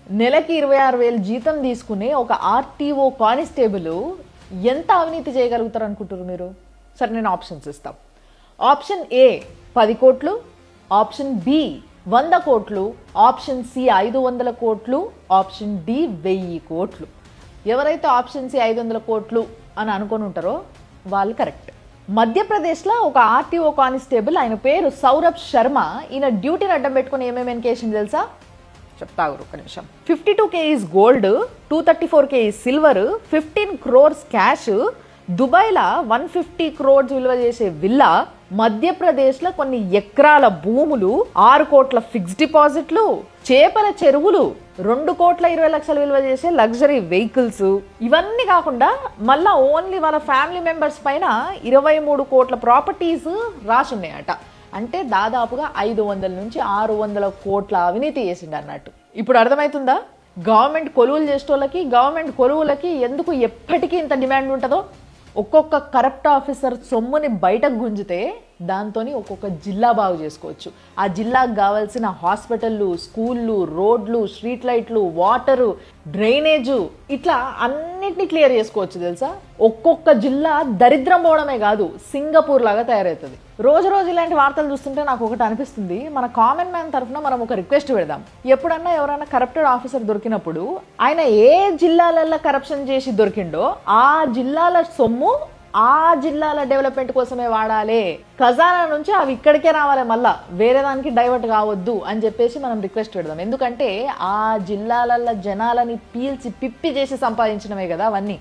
నెలకి 26,000 జీతం తీసుకునే ఒక ఆర్టీఓ కానిస్టేబుల్ ఎంత అవినీతి చేయగలుగుతారు అనుకుంటారు మీరు? సరే, నేను ఆప్షన్స్ ఇస్తాం. ఆప్షన్ ఏ 10 కోట్లు, ఆప్షన్ బి 100 కోట్లు, ఆప్షన్ సి 500 కోట్లు, ఆప్షన్ డి 1000 కోట్లు. ఎవరైతే ఆప్షన్ సి 500 కోట్లు అని అనుకుని ఉంటారో వాళ్ళు కరెక్ట్. మధ్యప్రదేశ్లో ఒక ఆర్టీఓ కానిస్టేబుల్, ఆయన పేరు సౌరభ్ శర్మ. ఈయన డ్యూటీని అడ్డం పెట్టుకుని ఏమేమి ఎన్కేషన్ తెలుసా? చెప్తారు ఒక నిమిషం. 52 kgs gold, 234 kgs silver, 15 crores cash, దుబాయ్లో 150 crores విలువ చేసే విల్లా, మధ్యప్రదేశ్లో కొన్ని ఎకరాల భూములు, 6 కోట్ల ఫిక్స్డ్ డిపాజిట్లు, చేపల చెరువులు, 2,20,00,000 విలువ చేసే లగ్జరీ వెహికల్స్. ఇవన్నీ కాకుండా మళ్ళా ఓన్లీ వాళ్ళ ఫ్యామిలీ మెంబర్స్ పైన 23 కోట్ల ప్రాపర్టీస్ రాసున్నాయట. అంటే దాదాపుగా 500 నుంచి 600 కోట్ల అవినీతి చేసిండు అన్నట్టు. ఇప్పుడు అర్థమవుతుందా గవర్నమెంట్ కొలువులు చేసేటోళ్ళకి, గవర్నమెంట్ కొలువులకి ఎందుకు ఎప్పటికీ ఇంత డిమాండ్ ఉంటుందో? ఒక్కొక్క కరప్ట్ ఆఫీసర్ సొమ్ముని బయటకు గుంజితే దాంతో ఒక్కొక్క జిల్లా బాగు చేసుకోవచ్చు. ఆ జిల్లాకు కావాల్సిన హాస్పిటళ్ళు, స్కూళ్ళు, రోడ్లు, స్ట్రీట్ లైట్లు, వాటరు, డ్రైనేజు, ఇట్లా అన్నిటినీ క్లియర్ చేసుకోవచ్చు తెలుసా? ఒక్కొక్క జిల్లా దరిద్రం పోవడమే కాదు, సింగపూర్ లాగా తయారవుతుంది. రోజు రోజు ఇలాంటి వార్తలు చూస్తుంటే నాకు ఒకటి అనిపిస్తుంది, మన కామన్ మ్యాన్ తరఫున మనం ఒక రిక్వెస్ట్ పెడదాం. ఎప్పుడన్నా ఎవరైనా కరప్టెడ్ ఆఫీసర్ దొరికినప్పుడు ఆయన ఏ జిల్లాలలో కరప్షన్ చేసి దొరికిండో ఆ జిల్లాల సొమ్ము ఆ జిల్లాల డెవలప్మెంట్ కోసమే వాడాలి, ఖజానా నుంచి అవి ఇక్కడికే రావాలి, మళ్ళా వేరే దానికి డైవర్ట్ కావద్దు అని చెప్పేసి మనం రిక్వెస్ట్ పెడదాం. ఎందుకంటే ఆ జిల్లాల జనాలని పీల్చి పిప్పి చేసి సంపాదించినవే కదా అవన్నీ.